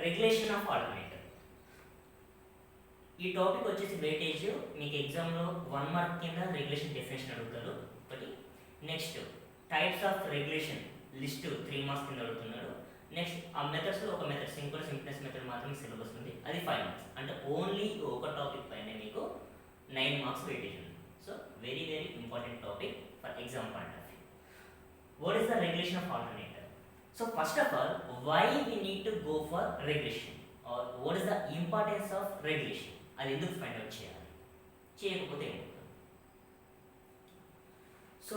Regulation of alternator. ఈ topic వచ్చేసి weightage మీకు ఎగ్జామ్లో 1 మార్క్ కింద రెగ్యులేషన్ డెఫినేషన్ అడుగుతారు ఒకటి. Next types of regulation list 3 marks కింద అడుగుతున్నాడు. నెక్స్ట్ ఆ మెథడ్స్లో ఒక మెథడ్ సింపుల్ సింప్లెస్ మెథడ్ మాత్రమే సిలబస్ ఉంది, అది 5 మార్క్స్. అంటే ఓన్లీ ఒక టాపిక్ పైన మీకు 9 మార్క్స్ వెయిటేజ్ ఉంది. So very very important topic for exam point of view. What is the regulation of alternator? So first of all, why we need to go for regulation, or what is the importance of regulation? అది ఎందుకు find out చేయాలి, చేయకపోతే ఏమవుతుంది? So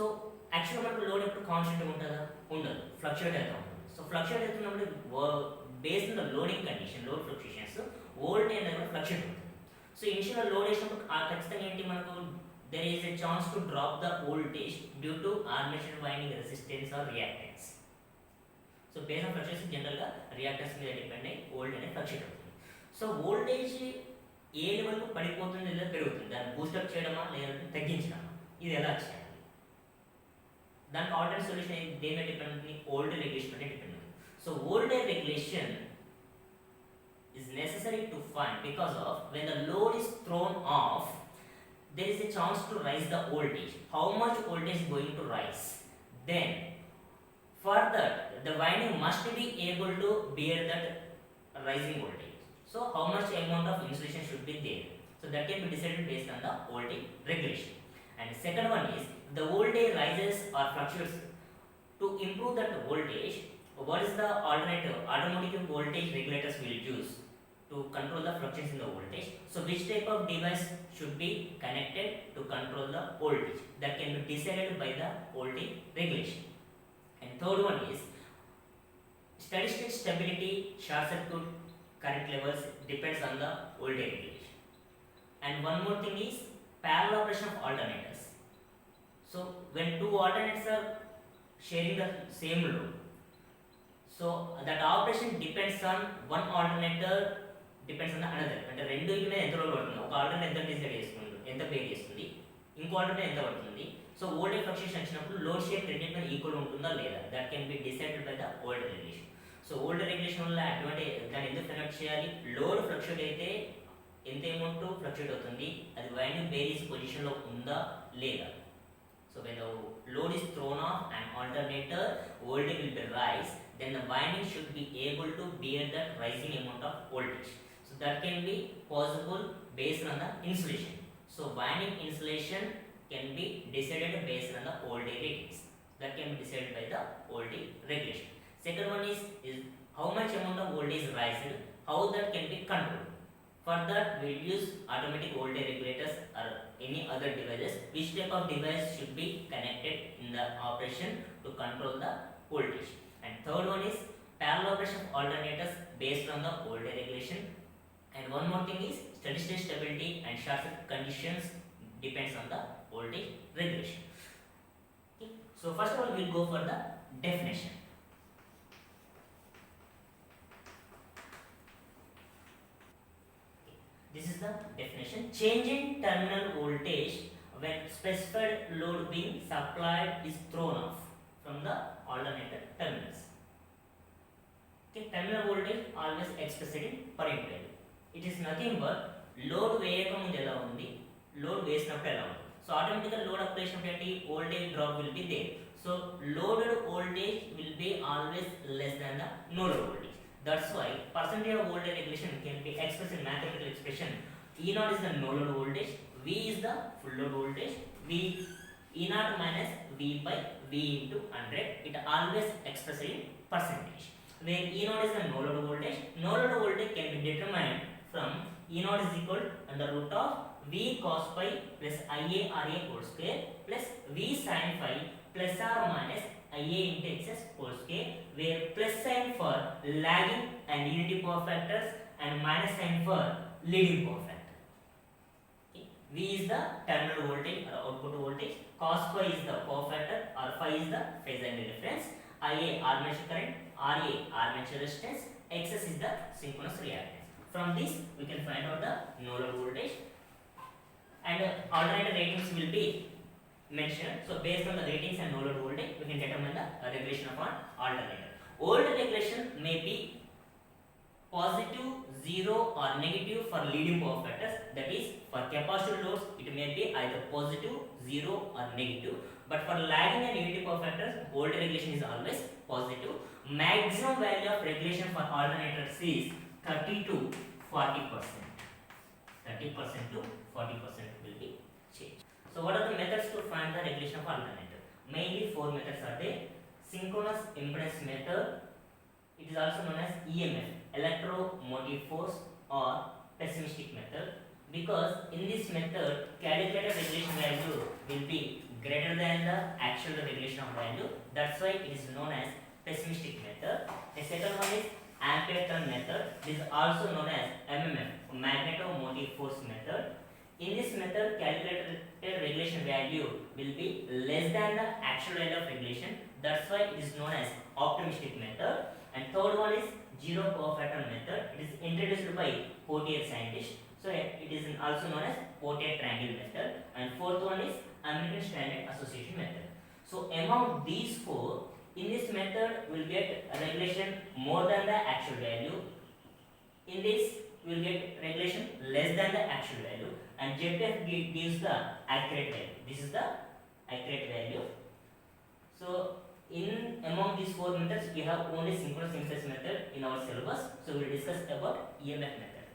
యాక్చువల్గా మనకు load ఎప్పుడు constant ఉంటుందా? ఉండదు, ఫ్లక్చుయేట్ అవుతూ ఉంటుంది. సో ఫ్లక్చుయేట్ అవుతున్నప్పుడు based on the loading condition, load fluctuations, voltage అనేది కూడా ఫ్లక్చుయేట్ ఉంటుంది. సో ఇనిషియల్ లోడ్ వేసినప్పుడు ఖచ్చితంగా ఏంటి మనకు there is a chance to drop the voltage due to armature winding resistance or reactance. So base on fluctuation జనరల్గా reactors మీద depend అయ్యి వోల్టేజ్ అనేది ఫ్లక్చుయేట్ అవుతుంది. సో వోల్టేజ్ ఏ లెవెల్కు పడిపోతుంది లేదా పెరుగుతుంది, దాన్ని బూస్టప్ చేయడమా లేదంటే తగ్గించడమా, ఇది ఎలా చేయాలి? దానికి ఆల్టర్నేట్ సొల్యూషన్ దేని మీద డిపెండ్ ఉంటుంది? వోల్టేజ్ రెగ్యులేషన్ మీద డిపెండ్ ఉంది. So voltage regulation is necessary to find because of when the load is thrown off, there is a chance to raise the voltage. How much voltage is going to rise? Then for that the winding must be able to bear that rising voltage. So how much amount of insulation should be there? So that can be decided based on the voltage regulation. And the second one is the voltage rises or fluctuates. To improve that voltage, what is the alternative? Automatic voltage regulators will use to control the fluctuations in the voltage. So which type of device should be connected to control the voltage? That can be decided by the voltage regulation. And third one is steady state stability, short circuit current levels depends on the voltage regulation. And one more thing is parallel operation of alternators. So when two alternators are sharing the same load, so that operation depends on one alternator depends on the another. అంటే రెండు మీద ఎంత load పడుతుంది, ఒక alternator ఎంత decide చేస్తుంది, ఎంత pay చేస్తుంది, ఇంకో ఆల్టర్నేటర్ ఎంత పడుతుంది. సో వోల్టేజ్ ఫ్లక్చుయేషన్ వచ్చినప్పుడు లోడ్ షేర్ రెండింటి మీద ఈక్వల్ ఉంటుందా లేదా, that can be decided by the voltage regulation. So voltage regulation వల్ల అడ్వాంటేజ్, దాన్ని ఎందుకు కనెక్ట్ చేయాలి? లోడ్ ఫ్లక్చుయేట్ అయితే ఎంత అమౌంట్ ఫ్లక్చుయేట్ అవుతుంది, అది వైండింగ్ బేరీస్ పొజిషన్లో ఉందా లేదా. So when the load is thrown off an alternator, voltage will be rise, then the winding should be able to bear that rising amount of voltage. So that can be possible based on the insulation. So winding insulation can be decided based on the voltage ratings. That can be decided by the voltage regulation. Second one is how much amount of voltage rising, how that can be controlled. For that we will use automatic voltage regulators or any other devices. Which type of device should be connected in the operation to control the voltage. And third one is parallel operation of alternators based on the voltage regulation. And one more thing is steady state stability and short circuit conditions depends on the voltage regulation. Okay. So first of all we will go for the definition. This is the definition. Change in terminal voltage when specified load being supplied is thrown off from the alternator terminals. Okay, terminal voltage always expressed in per unit value. It is nothing but load వేయక ముందు ఎలా ఉంది, load వేసినప్పుడు ఎలా ఉంది. So ఆటోమేటిక్గా load apply చేసినప్పుడు voltage drop will be there. So loaded voltage will be always less than the no load voltage. That's why percentage of voltage regulation can be expressed in mathematical expression. E0 is the no load voltage, V is the full load voltage, E0 minus V by V into 100. It always expressed in percentage. Where E0 is the no load voltage can be determined from E0 is equal under root of V cos phi plus IA RA whole square plus V sin phi plus or minus IA into excess whole square, where plus sign for lagging and unity power factors and minus sign for leading power factor. Okay. V is the terminal voltage or output voltage, cos phi is the power factor or phi is the phase angle difference, IA armature current, RA armature resistance, excess is the synchronous reactance. From this we can find out the no load voltage, and alternator ratings will be mentioned. So based on the ratings and no load voltage we can determine the regulation of an alternator. Old regulation may be positive, 0 or negative for leading power factors. That is, for capacitor loads it may be either positive, 0 or negative, but for lagging and unity power factors voltage regulation is always positive. Maximum value of regulation for alternators is 30 to 40%. 30% to 40% will be changed. So what are the methods to find the regulation of alternator? Mainly four methods are there. Synchronous impedance method, it is also known as EMF, electromotive force, or pessimistic method, because in this method calculated regulation value will be greater than the actual regulation of value. That's why it is known as pessimistic method. The second one is ampere turn method. This is also known as MMF, magnetomotive force method. In this method, calculated regulation value will be less than the actual value of regulation. That's why it is known as optimistic method. And third one is zero power factor method. It is introduced by Portier scientist. So it is also known as Portier triangle method. And fourth one is American Standard Association method. So among these four, in this method we will get a regulation more than the actual value. In this we will get regulation less than the actual value, and ZF gives the accurate value. This is the accurate value. So in among these four methods we have only synchronous impedance method in our syllabus. So we will discuss about EMF method.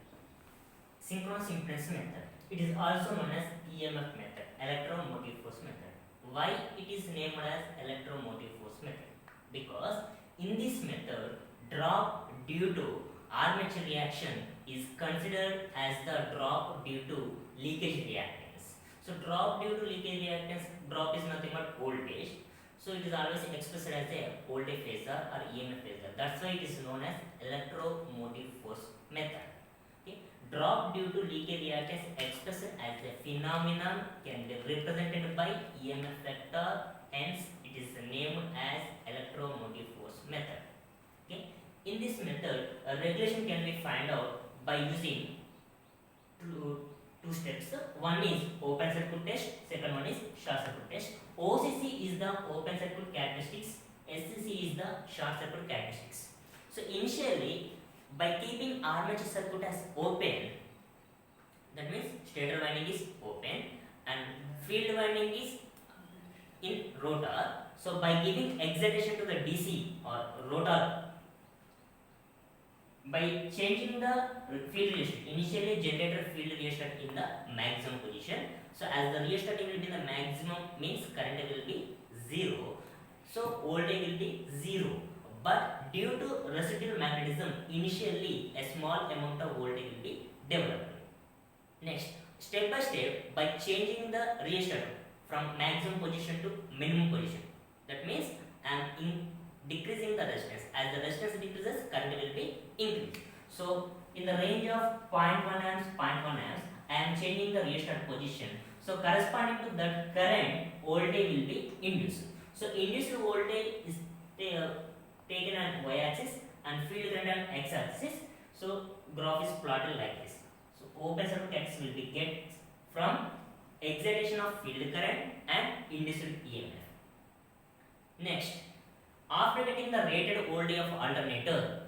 Synchronous impedance method. It is also known as EMF method, electromotive force method. Why it is named as electromotive force method? Because in this method, drop due to armature reaction is considered as the drop due to leakage reactance. So drop due to leakage reactance, drop is nothing but voltage. So it is always expressed as a voltage phasor or EMF phasor. That's why it is known as electromotive force method. Okay. Drop due to leakage reactance expressed as a phenomenon can be represented by EMF vector. Hence, it is named as electromotive force method. Okay. In this method, a regulation can be found out by using two steps. One is open circuit test, second one is short circuit test. OCC is the open circuit characteristics, SCC is the short circuit characteristics. So initially, by keeping armature circuit as open, that means stator winding is open and field winding is in rotor. So by giving excitation to the DC or rotor, by changing the field rheostat, initially generator field rheostat in the maximum position. So as the rheostat will be the maximum, means current will be 0. So voltage will be 0. But due to residual magnetism, initially a small amount of voltage will be developed. Next, step by step, by changing the rheostat from maximum position to minimum position. That means I am decreasing the resistance. As the resistance decreases, current will be increased. So in the range of 0.1 amps, 0.1 amps, I am changing the rheostat position. So corresponding to that current, voltage will be induced. So induced voltage is taken on y-axis and field current on x-axis. So graph is plotted like this. So open circuit characteristics will be get from excitation of field current and induced EMF. Next, after getting the rated voltage of alternator,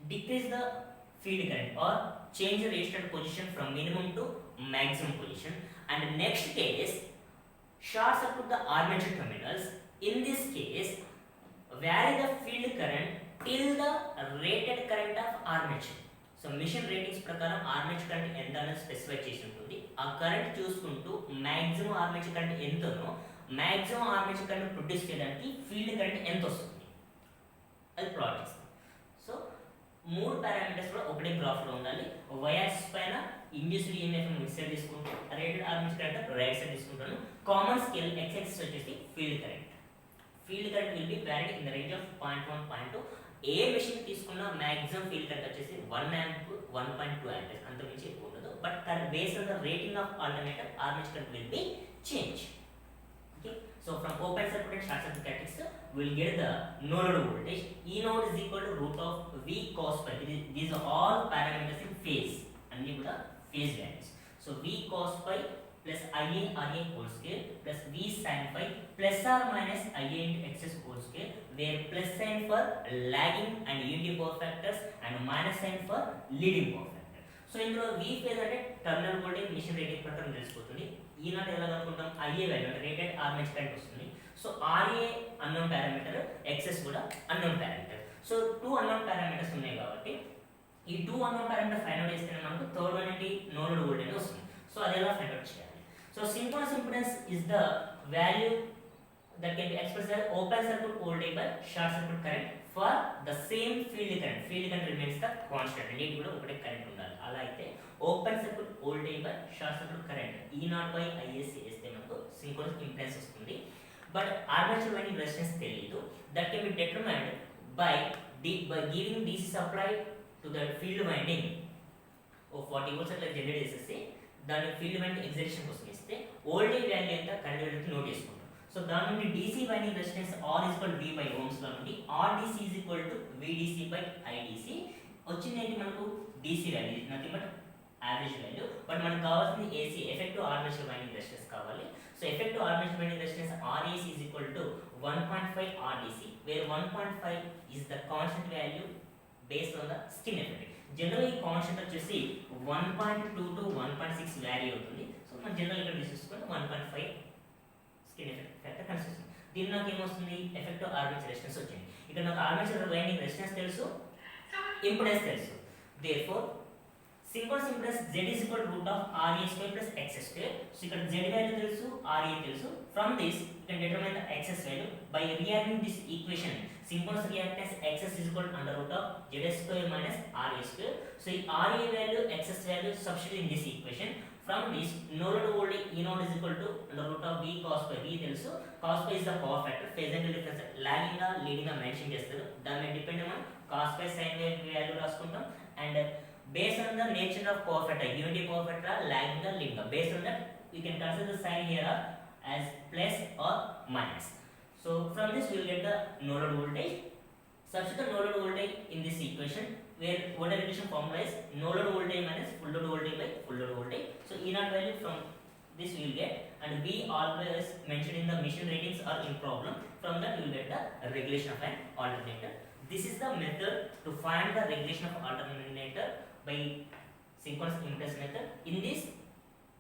decrease the field current or change the rheostat position from minimum to maximum position. And next case, short circuit the armature terminals. In this case, vary the field current till the rated current of armature. So machine ratings ప్రకారం armature current ఎంత అనేది specify చేసి ఉంటుంది. ఆ current చూసుకుంటూ maximum armature current ఎంతనో maximum armature current produce చేయడానికి field current ఎంత వస్తుంది అది ప్లాట్ చేస్తాం. సో మూడు పారామీటర్స్ కూడా ఒకటే గ్రాఫ్లో ఉండాలి. వై యాక్సిస్ పైన ఇండ్యూస్డ్ ఈఎంఎఫ్ ఇటు సైడ్ తీసుకుంటూ rated armature current right side తీసుకుంటాను. కామన్ స్కేల్ ఎక్స్ యాక్సిస్ వచ్చేసి field current. Field current will be varied in the range of 0.1, 0.2. A machine తీసుకున్నా మాక్సిమం ఫీల్డ్ కరెంట్ వచ్చేసి 1 amp 1.2 amperes అంతమించి ఎక్కువ ఉండదు. But based on the rating of alternator armature current will be change. Okay, so from open circuit and short circuit characteristics we will get the no load voltage. E node is equal to root of V cos pi. These are all parameters in phase, అన్ని కూడా phase values. So V cos pi plus IA RA whole square plus V sin phi plus or minus IA into XS whole square where plus sign for lagging and unity power factors and minus sign for leading power factor. So ఇందులో V phase అంటే terminal voltage machine rating ప్రకారం తెలిసిపోతుంది. ఈ not ఎలా కనుక్కుంటాం, IA value అంటే rated armature current వస్తుంది. So RA unknown parameter, XS కూడా unknown parameter. So 2 unknown parameters ఉన్నాయి కాబట్టి ఈ 2 అన్నోన్ పారామీటర్ ఫైండ్ అవుట్ చేస్తే మనకు థర్డ్ వన్ ఏంటి, నో లోడ్ వోల్టేజ్ వస్తుంది. సో అది ఎలా ఫైండ్ అవుట్ చేయాలి? So synchronous impedance is the value that can be expressed as open circuit voltage by short circuit current for the same field current. Field current remains the constant. Need కూడా ఒకటే current ఉండాలి. అలా అయితే open circuit voltage by short circuit current E0 by ISC వేస్తే మనకు synchronous impedance వస్తుంది. But armature winding resistance తెలియదు. That can be determined by giving DC supply to the field winding ఓ 40 వోల్ట్స్ అట్లా జనరేట్ చేసేసి దాని ఫీల్డ్ వైండింగ్ ఎగ్జైటేషన్ కోసం ఇస్తే వోల్టేజ్ వాల్యూ ఎంత కరెంట్ వాల్యూ నోట్ చేసుకుంటాం. సో దాని నుండి DC winding resistance R is equal to V by ohms లో నుండి RDC is equal to VDC by IDC వచ్చింది ఏంటి మనకు DC value, nothing but average value. But మనకు కావాల్సింది AC effective armature winding resistance కావాలి. So effective armature winding resistance RAC is equal to 1.5 RDC where 1.5 is the constant value based on the skin effect. General ఈ constant వచ్చేసి 1.2 to 1.6 వారీ అవుతుంది. So మనం general ఇక్కడ తీసుకుంటే 1.5 skin effect factor consider. దీని నాకు ఏమొస్తుంది, ఎఫెక్టివ్ ఆర్మేచర్ రెసిస్టెన్స్ వచ్చింది. ఇక్కడ నాకు ఆర్మేచర్ వైండింగ్ రెసిస్టెన్స్ తెలుసు, ఇంపెడెన్స్ తెలుసు. Therefore synchronous impedance Z is equal to root of RA square plus XS square. So ఇక్కడ Z వాల్యూ తెలుసు, RA తెలుసు. From this you can determine the XS value by reacting this equation. Synchronous reactance XS is equal to under root of ZS square minus RA square. So ఈ RA value, XS value substitute in this equation. From this, no load voltage E0 is equal to under root of V cos pi. V తెలుసు, cos pi is the power factor. Phase angle difference lagging గా leading గా mention చేస్తారు. దాని మీద depend మనం cos pi sin wave value రాసుకుంటాం. And based on the nature of power factor, unity power factor, lagging గా leading గా, based on that we can consider the sign here as plus or minus. So from this we will get the no load voltage. Substitute no load voltage in this equation where voltage regulation formula is no load voltage minus full load voltage by full load voltage. So E0 value from this we will get, and we always mentioned in the machine ratings or in problem. From that we will get the regulation of an alternator. This is the method to find the regulation of alternator by synchronous impedance method. In this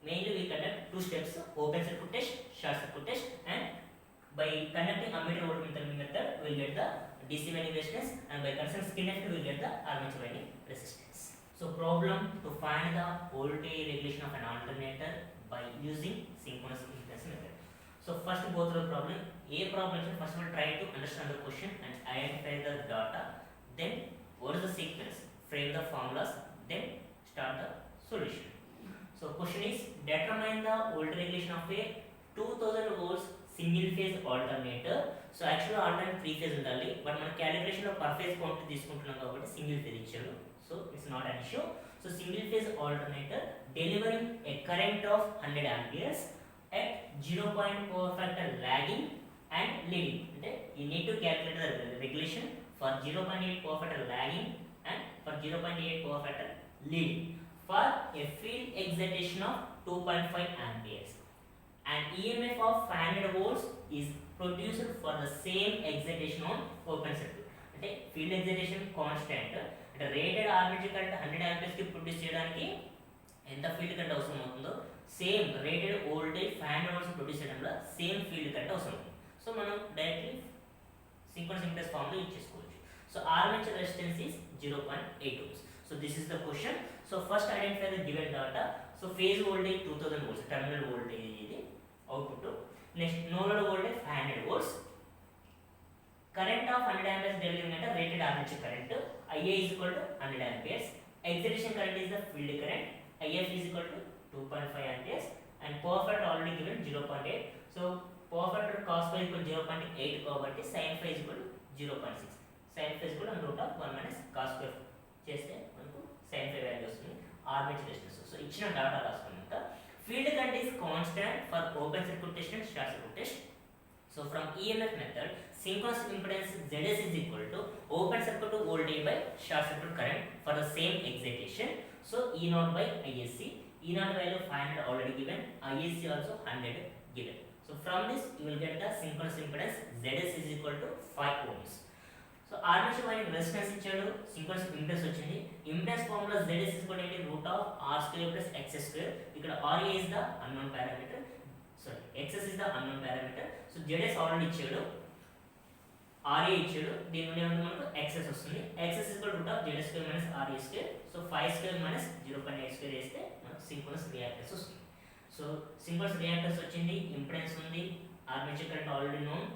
mainly we conduct two steps: open circuit test, short circuit test, and by conducting ammeter voltmeter method we will get the DC winding resistance, and by considering skin effect we will get the armature winding resistance. So problem to find the voltage regulation of an alternator by using synchronous impedance method. So first go through the problem. A problem is first of all try to understand the question and identify the data. Then what is the sequence? Frame the formulas. Then start the solution. So question is determine the voltage regulation of a 2000 volts single phase alternator. So యాక్చువల్గా alternator 3 phase ఉండాలి, but మన క్యాలిక్యులేషన్లో per phase count తీసుకుంటున్నాం కాబట్టి single phase ఇచ్చారు. So it's not an issue. So single phase alternator delivering a current of 100 amperes at 0.4 power factor lagging and leading. అంటే you need to calculate the regulation for 0.8 power factor lagging and for 0.8 power factor leading for a field excitation of 2.5 amperes. And EMF of 500 volts is produced for the same excitation on open circuit. అంటే field excitation constant, అంటే rated armature current 100 amperes కి produce చేయడానికి ఎంత field current అవసరం అవుతుందో same rated voltage 500 volts produce చేయడంలో same field current అవసరం అవుతుంది. సో మనం directly synchronous impedance formula use చేసుకోవచ్చు. So armature resistance is 0.8 ohms. So this is the question. So first identify the given data. So phase voltage 2000 volts, terminal voltage ఇది output. Next no load voltage 500 volts. Current of 100 amperes delivering at a rated armature current. IA is equal to 100 amperes. Excitation current is the field current. IF is equal to 2.5 amperes. And power factor already given 0.8. So power factor cos phi equal to 0.8 కాబట్టి sin phi is equal to 0.6. Sin phi is equal to under root of 1 minus cos phi చేస్తే మనకు sin phi value వస్తుంది. Armature resistance. So ఇచ్చిన data రాసుకున్నాక field current is constant for open circuit test and short circuit test. So from EMF method, synchronous impedance Zs is equal to open circuit voltage by short circuit current for the same excitation. So E0 by ISC. E0 value 500 already given, ISC also 100 given. So from this you will get the synchronous impedance ZS is equal to 5 ohms. So armature winding resistance ఇచ్చాడు, synchronous impedance వచ్చింది. Impedance formula ZS is equal to root of R square plus XS square. ఇక్కడ RA is the unknown parameter, sorry XS is the unknown parameter. So ZS already ఇచ్చాడు, RA ఇచ్చాడు, దీని నుండి ఏమంటే మనకు XS వస్తుంది. XS is equal to root of ZS square minus RA square. So 5 square minus 0.8 square వేస్తే మనకు synchronous reactance వస్తుంది. సో సింక్రోనస్ రియాక్టెన్స్ వచ్చింది, ఇంపెడెన్స్ ఉంది, armature current already known,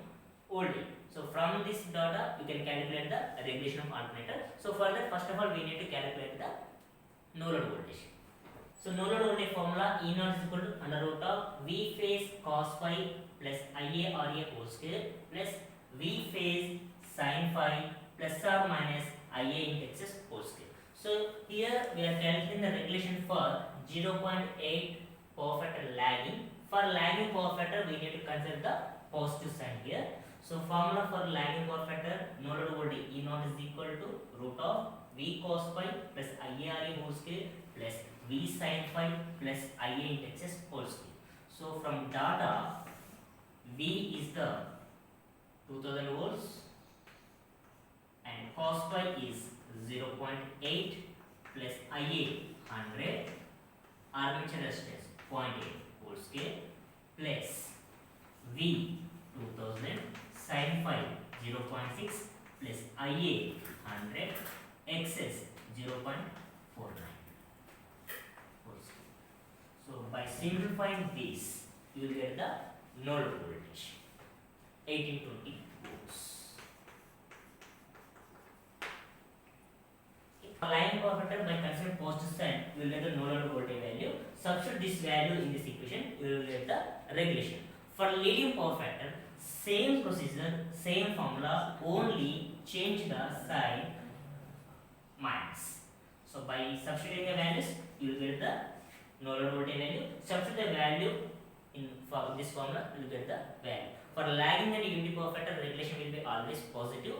voltage. So from this data you can calculate the regulation of alternator. So for that first of all we need to calculate the no load voltage. So no load voltage formula E naught is equal to under root of V phase cos phi plus IA RA whole square plus V phase sin phi plus or minus IA into XS whole square. So here we are calculating the regulation for 0.8 power factor lagging. For lagging power factor we need to consider the positive sign here. So formula for lagging power factor no load voltage E naught is equal to root of V cos phi plus IA RA whole square plus V sin phi plus IA into XS whole square. So from data V is the 2000 volts and cos phi is 0.8 plus IA 100, armature resistance 0.8 whole square plus V 2000 sin phi 0.6 plus IA 100 XS 0.49. So by simplifying this you will get the no load voltage 1820 volts. Lagging power factor by considering positive sign you will get the no load voltage value. Substitute this value in this equation you will get the regulation. For leading power factor same procedure, same formula, only change the sign minus. So by substituting the values you will get the no load voltage value. Substitute the value in for this formula you will get the value. For lagging and unity power factor regulation will be always positive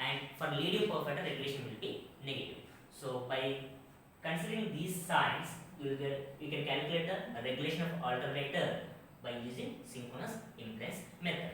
and for leading power factor regulation will be negative. So by considering these signs you can calculate the regulation of alternator by using synchronous impedance method.